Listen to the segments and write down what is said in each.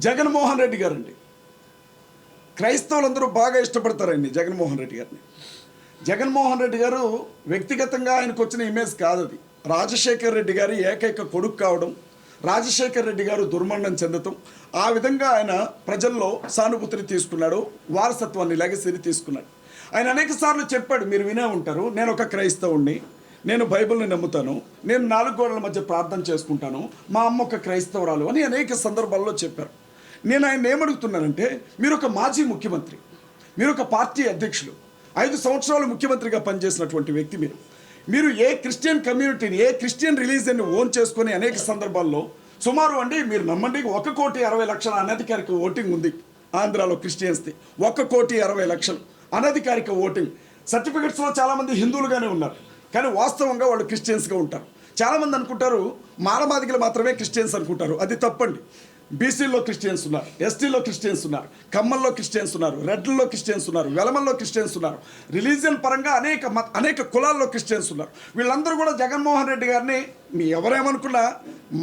జగన్మోహన్ రెడ్డి గారండి. క్రైస్తవులందరూ బాగా ఇష్టపడతారండి జగన్మోహన్ రెడ్డి గారిని. జగన్మోహన్ రెడ్డి గారు వ్యక్తిగతంగా ఆయనకు వచ్చిన ఇమేజ్ కాదు అది. రాజశేఖర్ రెడ్డి గారి ఏకైక కొడుకు కావడం, రాజశేఖర్ రెడ్డి గారు దుర్మరణం చెందటం, ఆ విధంగా ఆయన ప్రజల్లో సానుభూతిని తీసుకున్నాడు, వారసత్వాన్ని లెగసీని తీసుకున్నాడు. ఆయన అనేక సార్లు చెప్పాడు, మీరు వినే ఉంటారు, నేను ఒక క్రైస్తవుణ్ణి, నేను బైబిల్ని నమ్ముతాను, నేను 4 గోడల మధ్య ప్రార్థన చేసుకుంటాను, మా అమ్మ ఒక క్రైస్తవురాలు అని అనేక సందర్భాల్లో చెప్పారు. నేను ఆయన ఏమడుగుతున్నానంటే, మీరు ఒక మాజీ ముఖ్యమంత్రి, మీరు ఒక పార్టీ అధ్యక్షులు, 5 సంవత్సరాలు ముఖ్యమంత్రిగా పనిచేసినటువంటి వ్యక్తి మీరు ఏ క్రిస్టియన్ కమ్యూనిటీని, ఏ క్రిస్టియన్ రిలీజియన్ని ఓన్ చేసుకొని అనేక సందర్భాల్లో సుమారు అండి, మీరు నమ్మండి, 1,60,00,000 అనధికారిక ఓటింగ్ ఉంది ఆంధ్రాలో క్రిస్టియన్స్ది. 1,60,00,000 అనధికారిక ఓటింగ్. సర్టిఫికెట్స్లో చాలామంది హిందువులుగానే ఉన్నారు, కానీ వాస్తవంగా వాళ్ళు క్రిస్టియన్స్గా ఉంటారు. చాలామంది అనుకుంటారు మాలమాదిగలు మాత్రమే క్రిస్టియన్స్ అనుకుంటారు, అది తప్పండి. బీసీల్లో క్రిస్టియన్స్ ఉన్నారు, ఎస్టీలో క్రిస్టియన్స్ ఉన్నారు, కమ్మల్లో క్రిస్టియన్స్ ఉన్నారు, రెడ్లలో క్రిస్టియన్స్ ఉన్నారు, వెలమల్లో క్రిస్టియన్స్ ఉన్నారు, రిలీజియన్ పరంగా అనేక కులాల్లో క్రిస్టియన్స్ ఉన్నారు. వీళ్ళందరూ కూడా జగన్మోహన్ రెడ్డి గారిని మీ ఎవరేమనుకున్నా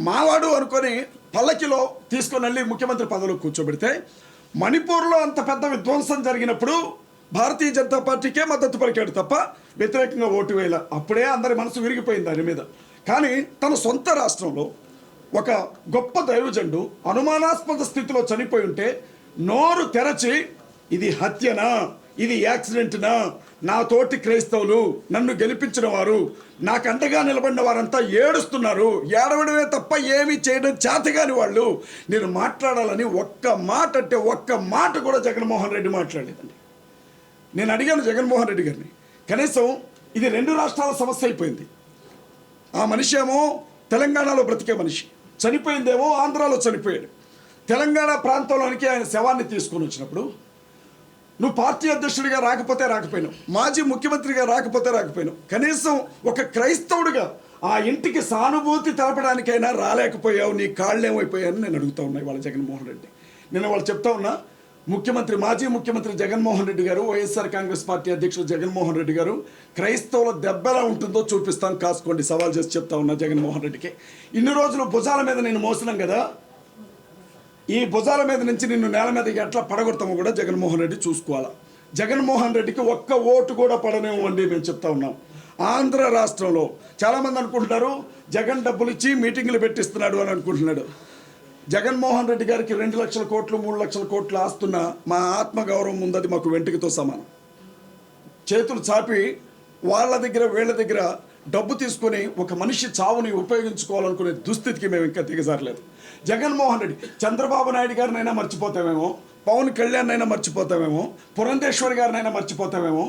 మావాడు అనుకొని పల్లకిలో తీసుకొని వెళ్ళి ముఖ్యమంత్రి పదవిలో కూర్చోబెడితే, మణిపూర్లో అంత పెద్ద విధ్వంసం జరిగినప్పుడు భారతీయ జనతా పార్టీకే మద్దతు పలికాడు తప్ప వ్యతిరేకంగా ఓటు వేయాల. అప్పుడే అందరి మనసు విరిగిపోయింది దాని మీద. కానీ తన సొంత రాష్ట్రంలో ఒక గొప్ప దైవజనుడు అనుమానాస్పద స్థితిలో చనిపోయి ఉంటే నోరు తెరచి, ఇది హత్యనా, ఇది యాక్సిడెంట్నా, నా తోటి క్రైస్తవులు, నన్ను గెలిపించిన వారు, నాకు అండగా నిలబడిన వారంతా ఏడుస్తున్నారు, ఏడవడమే తప్ప ఏమీ చేయడం చేతగాని వాళ్ళు, నేను మాట్లాడాలని ఒక్క మాట కూడా జగన్మోహన్ రెడ్డి మాట్లాడలేదండి. నేను అడిగాను జగన్మోహన్ రెడ్డి గారిని, కనీసం ఇది 2 రాష్ట్రాల సమస్య అయిపోయింది. ఆ మనిషి ఏమో తెలంగాణలో బ్రతికే మనిషి, చనిపోయిందేమో ఆంధ్రాలో చనిపోయాడు. తెలంగాణ ప్రాంతంలోనికి ఆయన శవాన్ని తీసుకొని వచ్చినప్పుడు, నువ్వు పార్టీ అధ్యక్షుడిగా రాకపోయినావు, మాజీ ముఖ్యమంత్రిగా రాకపోయినావు, కనీసం ఒక క్రైస్తవుడిగా ఆ ఇంటికి సానుభూతి తెలపడానికైనా రాలేకపోయావు, నీ కాళ్ళేమైపోయాయని నేను అడుగుతా ఉన్నా ఇవాళ జగన్మోహన్ రెడ్డి. నేను వాళ్ళు చెప్తా ఉన్నా, మాజీ ముఖ్యమంత్రి జగన్మోహన్ రెడ్డి గారు, వైఎస్ఆర్ కాంగ్రెస్ పార్టీ అధ్యక్షుడు జగన్మోహన్ రెడ్డి గారు, క్రైస్తవుల దెబ్బ ఎలా ఉంటుందో చూపిస్తాను, కాసుకోండి, సవాల్ చేసి చెప్తా ఉన్నా జగన్మోహన్ రెడ్డికి. ఇన్ని రోజులు భుజాల మీద నేను మోసినాం కదా, ఈ భుజాల మీద నుంచి నిన్ను నేల మీద ఎట్లా పడగొడతామో కూడా జగన్మోహన్ రెడ్డి చూసుకోవాలా. జగన్మోహన్ రెడ్డికి ఒక్క ఓటు కూడా పడనేవ్వండి మేము చెప్తా ఉన్నాం. ఆంధ్ర రాష్ట్రంలో చాలామంది అనుకుంటున్నారు జగన్ డబ్బులు ఇచ్చి మీటింగులు పెట్టిస్తున్నాడు అని అనుకుంటున్నాడు. జగన్మోహన్ రెడ్డి గారికి 2 లక్షల కోట్లు 3 లక్షల కోట్లు ఆస్తున్న మా ఆత్మగౌరవం ఉందది మాకు వెంటికితో సమానం. చేతులు చాపి వాళ్ళ దగ్గర వీళ్ళ దగ్గర డబ్బు తీసుకొని ఒక మనిషి చావుని ఉపయోగించుకోవాలనుకునే దుస్థితికి మేము ఇంకా దిగజారలేదు. జగన్మోహన్ రెడ్డి, చంద్రబాబు నాయుడు గారినైనా మర్చిపోతామేమో, పవన్ కళ్యాణ్ అయినా మర్చిపోతామేమో, పురంధేశ్వరి గారినైనా మర్చిపోతామేమో,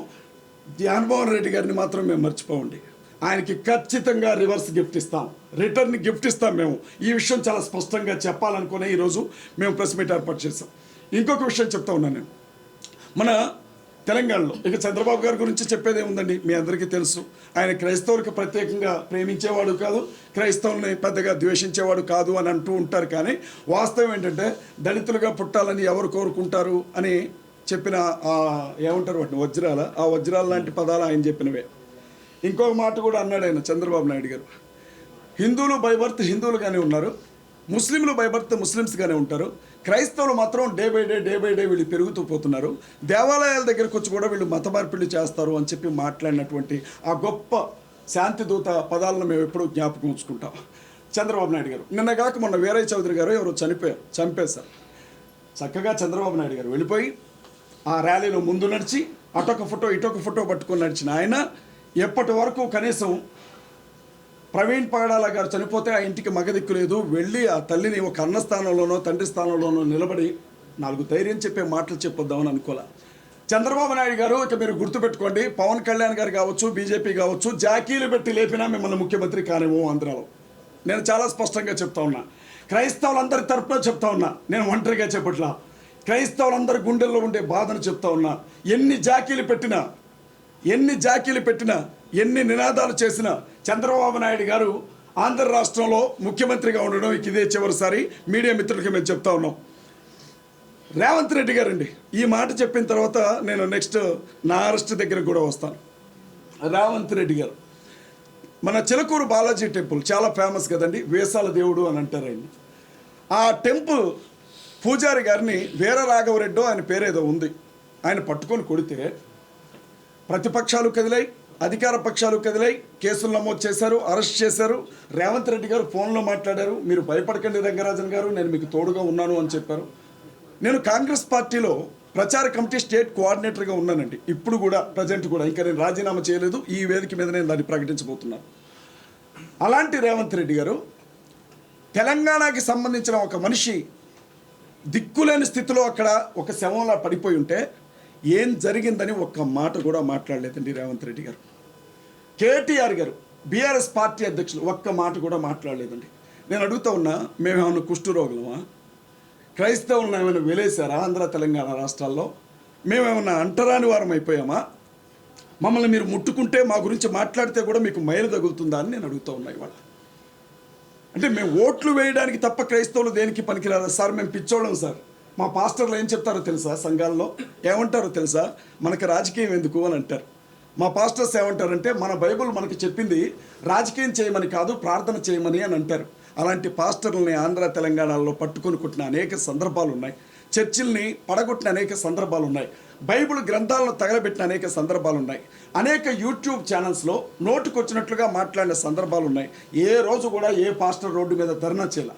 జగన్మోహన్ రెడ్డి గారిని మాత్రం మేము మర్చిపోండి. ఆయనకి ఖచ్చితంగా రివర్స్ గిఫ్ట్ ఇస్తాం, రిటర్న్ గిఫ్ట్ ఇస్తాం. మేము ఈ విషయం చాలా స్పష్టంగా చెప్పాలనుకునే ఈరోజు మేము ప్రెస్ మీట్ ఏర్పాటు చేస్తాం. ఇంకొక విషయం చెప్తా ఉన్నాను నేను, మన తెలంగాణలో ఇక చంద్రబాబు గారి గురించి చెప్పేది ఏముందండి, మీ అందరికీ తెలుసు. ఆయన క్రైస్తవులకు ప్రత్యేకంగా ప్రేమించేవాడు కాదు, క్రైస్తవుల్ని పెద్దగా ద్వేషించేవాడు కాదు అని అంటూ ఉంటారు. కానీ వాస్తవం ఏంటంటే దళితులుగా పుట్టాలని ఎవరు కోరుకుంటారు అని చెప్పిన ఏమంటారు వాటిని, ఆ వజ్రాల లాంటి పదాలు ఆయన చెప్పినవే. ఇంకొక మాట కూడా అన్నాడు ఆయన, చంద్రబాబు నాయుడు గారు, హిందువులు బై బర్త్ హిందువులుగానే ఉన్నారు, ముస్లింలు బై బర్త్ ముస్లిమ్స్గానే ఉంటారు, క్రైస్తవులు మాత్రం డే బై డే వీళ్ళు పెరుగుతూ పోతున్నారు, దేవాలయాల దగ్గరకు వచ్చి కూడా వీళ్ళు మత మార్పిడి చేస్తారు అని చెప్పి మాట్లాడినటువంటి ఆ గొప్ప శాంతిదూత పదాలను మేము ఎప్పుడూ జ్ఞాపకం ఉంచుకుంటాం. చంద్రబాబు నాయుడు గారు నిన్న కాక మొన్న వీరయ్య చౌదరి గారు ఎవరో చంపేశారు. చక్కగా చంద్రబాబు నాయుడు గారు వెళ్ళిపోయి ఆ ర్యాలీలో ముందు నడిచి అటొక ఫోటో ఇటొక ఫోటో పట్టుకొని నడిచిన ఆయన ఎప్పటి వరకు కనీసం ప్రవీణ్ పగడాల గారు చనిపోతే ఆ ఇంటికి మగదిక్కు లేదు, వెళ్ళి ఆ తల్లిని ఒక అన్న స్థానంలోనో తండ్రి స్థానంలోనో నిలబడి 4 ధైర్యం చెప్పే మాటలు చెప్పొద్దామని అనుకోలే. చంద్రబాబు నాయుడు గారు, ఇక మీరు గుర్తుపెట్టుకోండి, పవన్ కళ్యాణ్ గారు కావచ్చు, బీజేపీ కావచ్చు, జాకీలు పెట్టి లేపినా మిమ్మల్ని ముఖ్యమంత్రి కానివ్వం ఆంధ్రాలో. నేను చాలా స్పష్టంగా చెప్తా ఉన్నా, క్రైస్తవులందరి తరపున చెప్తా ఉన్నా, నేను ఒంటరిగా చెప్పట్లా, క్రైస్తవులందరి గుండెల్లో ఉండే బాధను చెప్తా ఉన్నా. ఎన్ని జాకీలు పెట్టినా ఎన్ని నినాదాలు చేసినా చంద్రబాబు నాయుడు గారు ఆంధ్ర రాష్ట్రంలో ముఖ్యమంత్రిగా ఉండడం ఇదే చివరిసారి. మీడియా మిత్రులకి మేము చెప్తా ఉన్నాం. రేవంత్ రెడ్డి గారండి, ఈ మాట చెప్పిన తర్వాత నేను నెక్స్ట్ నా అరెస్ట్ దగ్గరకు కూడా వస్తాను. రేవంత్ రెడ్డి గారు, మన చిలకూరు బాలాజీ టెంపుల్ చాలా ఫేమస్ కదండి, వేసాల దేవుడు అని అంటారు ఆయన్ని. ఆ టెంపుల్ పూజారి గారిని వీర రాఘవరెడ్డో ఆయన పేరేదో ఉంది, ఆయన పట్టుకొని కొడితే ప్రతిపక్షాలు కదిలాయి, అధికార పక్షాలు కదిలాయి, కేసులు నమోదు చేశారు, అరెస్ట్ చేశారు. రేవంత్ రెడ్డి గారు ఫోన్లో మాట్లాడారు, మీరు భయపడకండి రంగరాజన్ గారు, నేను మీకు తోడుగా ఉన్నాను అని చెప్పారు. నేను కాంగ్రెస్ పార్టీలో ప్రచార కమిటీ స్టేట్ కోఆర్డినేటర్గా ఉన్నానండి, ఇప్పుడు కూడా ప్రజెంట్ కూడా. ఇంకా నేను రాజీనామా చేయలేదు, ఈ వేదిక మీద నేను దాన్ని ప్రకటించబోతున్నాను. అలాంటి రేవంత్ రెడ్డి గారు తెలంగాణకి సంబంధించిన ఒక మనిషి దిక్కులేని స్థితిలో అక్కడ ఒక శవంలా పడిపోయి ఉంటే ఏం జరిగిందని ఒక్క మాట కూడా మాట్లాడలేదండి రేవంత్ రెడ్డి గారు. కేటీఆర్ గారు బీఆర్ఎస్ పార్టీ అధ్యక్షులు ఒక్క మాట కూడా మాట్లాడలేదండి. నేను అడుగుతా ఉన్నా, మేమేమన్నా కుష్ఠరోగులమా? క్రైస్తవులను ఏమైనా వెలేసారా ఆంధ్ర తెలంగాణ రాష్ట్రాల్లో? మేమేమన్నా అంటరాని వారం అయిపోయామా? మమ్మల్ని మీరు ముట్టుకుంటే, మా గురించి మాట్లాడితే కూడా మీకు మైలు తగులుతుందా అని నేను అడుగుతూ ఉన్నా ఇవాళ. అంటే మేము ఓట్లు వేయడానికి తప్ప క్రైస్తవులు దేనికి పనికిరారు సార్, మేము పిచ్చోళ్ళం సార్. మా పాస్టర్లు ఏం చెప్తారో తెలుసా, సంఘాల్లో ఏమంటారో తెలుసా, మనకి రాజకీయం ఎందుకు అని అంటారు. మా పాస్టర్స్ ఏమంటారంటే, మన బైబిల్ మనకి చెప్పింది రాజకీయం చేయమని కాదు, ప్రార్థన చేయమని అని అంటారు. అలాంటి పాస్టర్లని ఆంధ్ర తెలంగాణలో పట్టుకొని కొట్టిన అనేక సందర్భాలు ఉన్నాయి, చర్చిల్ని పడగొట్టిన అనేక సందర్భాలు ఉన్నాయి, బైబిల్ గ్రంథాలను తగలబెట్టిన అనేక సందర్భాలు ఉన్నాయి, అనేక యూట్యూబ్ ఛానల్స్లో నోటుకొచ్చినట్లుగా మాట్లాడిన సందర్భాలు ఉన్నాయి. ఏ రోజు కూడా ఏ పాస్టర్ రోడ్డు మీద ధర్నా చేయాల.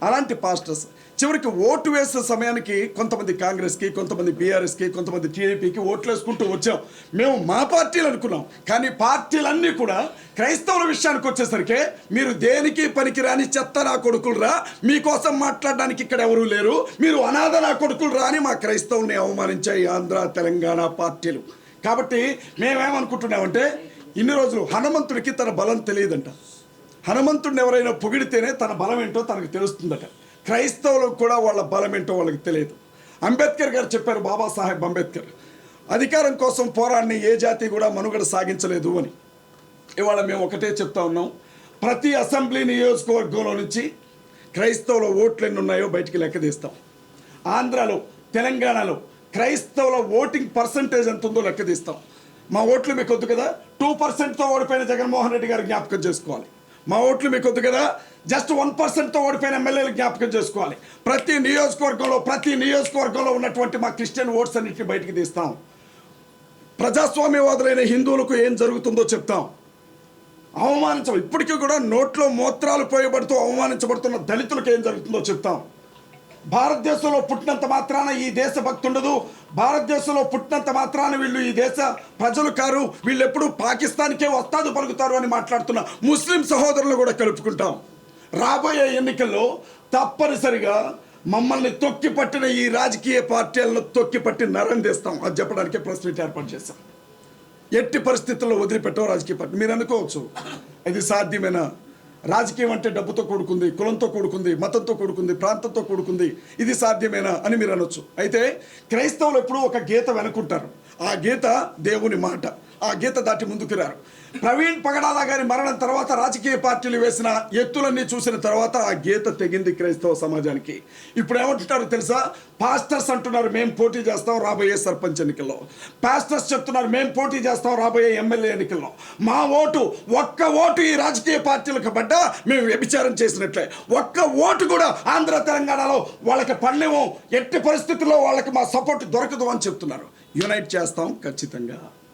అలాంటి పాస్టర్స్ చివరికి ఓటు వేసే సమయానికి కొంతమంది కాంగ్రెస్కి, కొంతమంది బీఆర్ఎస్కి, కొంతమంది టీడీపీకి ఓట్లు వేసుకుంటూ వచ్చాం. మేము మా పార్టీలు అనుకున్నాం, కానీ పార్టీలన్నీ కూడా క్రైస్తవుల విషయానికి వచ్చేసరికి మీరు దేనికి పనికిరాని చెత్త నా కొడుకులు రా, మీకోసం మాట్లాడడానికి ఇక్కడ ఎవరూ లేరు, మీరు అనాథ నా కొడుకులు రా అని మా క్రైస్తవుల్ని అవమానించాయి ఆంధ్ర తెలంగాణ పార్టీలు. కాబట్టి మేమేమనుకుంటున్నామంటే, ఇన్ని రోజులు హనుమంతుడికి తన బలం తెలియదంట. హనుమంతుడిని ఎవరైనా పొగిడితేనే తన బలం ఏంటో తనకు తెలుస్తుందట. క్రైస్తవులకు కూడా వాళ్ళ బలం ఏంటో వాళ్ళకి తెలియదు. అంబేద్కర్ గారు చెప్పారు, బాబాసాహెబ్ అంబేద్కర్, అధికారం కోసం పోరాడిని ఏ జాతి కూడా మనుగడ సాగించలేదు అని. ఇవాళ మేము ఒకటే చెప్తా ఉన్నాం, ప్రతి అసెంబ్లీ నియోజకవర్గంలో నుంచి క్రైస్తవుల ఓట్లు ఎన్ని ఉన్నాయో బయటికి లెక్క తీస్తాం. ఆంధ్రాలో, తెలంగాణలో క్రైస్తవుల ఓటింగ్ పర్సంటేజ్ ఎంత ఉందో లెక్క తీస్తాం. మా ఓట్లు మీకు వద్దు కదా, 2%తో ఓడిపోయిన జగన్మోహన్ రెడ్డి గారు జ్ఞాపకం చేసుకోవాలి. మా ఓట్లు మీకు వద్దు కదా, జస్ట్ 1%తో ఓడిపోయిన ఎమ్మెల్యేలు జ్ఞాపకం చేసుకోవాలి. ప్రతి నియోజకవర్గంలో ఉన్నటువంటి మా క్రిస్టియన్ ఓట్స్ అన్నింటినీ బయటికి తీస్తాం. ప్రజాస్వామ్యవాదులైన హిందువులకు ఏం జరుగుతుందో చెప్తాం. ఇప్పటికీ కూడా నోట్లో మూత్రాలు పోయబడుతూ అవమానించబడుతున్న దళితులకు ఏం జరుగుతుందో చెప్తాం. భారతదేశంలో పుట్టినంత మాత్రాన ఈ దేశ భక్తి ఉండదు, భారతదేశంలో పుట్టినంత మాత్రాన వీళ్ళు ఈ దేశ ప్రజలు కారు, వీళ్ళు ఎప్పుడు పాకిస్తాన్కే వస్తాదు పలుకుతారు అని మాట్లాడుతున్న ముస్లిం సహోదరులు కూడా కలుపుకుంటాం. రాబోయే ఎన్నికల్లో తప్పనిసరిగా మమ్మల్ని తొక్కిపట్టిన ఈ రాజకీయ పార్టీలను తొక్కిపట్టి నరం తీస్తాం. అది చెప్పడానికే ప్రెస్ మీట్ ఏర్పాటు చేస్తాం. ఎట్టి పరిస్థితుల్లో వదిలిపెట్టవు రాజకీయ పార్టీ. మీరు అనుకోవచ్చు, ఇది సాధ్యమేనా? రాజకీయం అంటే డబ్బుతో కూడుకుంది, కులంతో కూడుకుంది, మతంతో కూడుకుంది, ప్రాంతంతో కూడుకుంది, ఇది సాధ్యమేనా అని మీరు అనొచ్చు. అయితే క్రైస్తవులు ఎప్పుడూ ఒక గీత వెనుకుంటారు. ఆ గీత దేవుని మాట. ఆ గీత దాటి ముందుకు రారు. ప్రవీణ్ పగడాల గారి మరణం తర్వాత రాజకీయ పార్టీలు వేసిన ఎత్తులన్నీ చూసిన తర్వాత ఆ గీత తెగింది క్రైస్తవ సమాజానికి. ఇప్పుడు ఏమంటున్నారు తెలుసా? పాస్టర్స్ అంటున్నారు మేము పోటీ చేస్తాం రాబోయే సర్పంచ్ ఎన్నికల్లో, పాస్టర్స్ చెప్తున్నారు మేము పోటీ చేస్తాం రాబోయే ఎమ్మెల్యే ఎన్నికల్లో. మా ఓటు, ఒక్క ఓటు ఈ రాజకీయ పార్టీలకు పడ్డా మేము వ్యభిచారం చేసినట్లే. ఒక్క ఓటు కూడా ఆంధ్ర తెలంగాణలో వాళ్ళకి పడలేము, ఎట్టి పరిస్థితుల్లో వాళ్ళకి మా సపోర్ట్ దొరకదు అని చెప్తున్నారు. యునైట్ చేస్తాం ఖచ్చితంగా.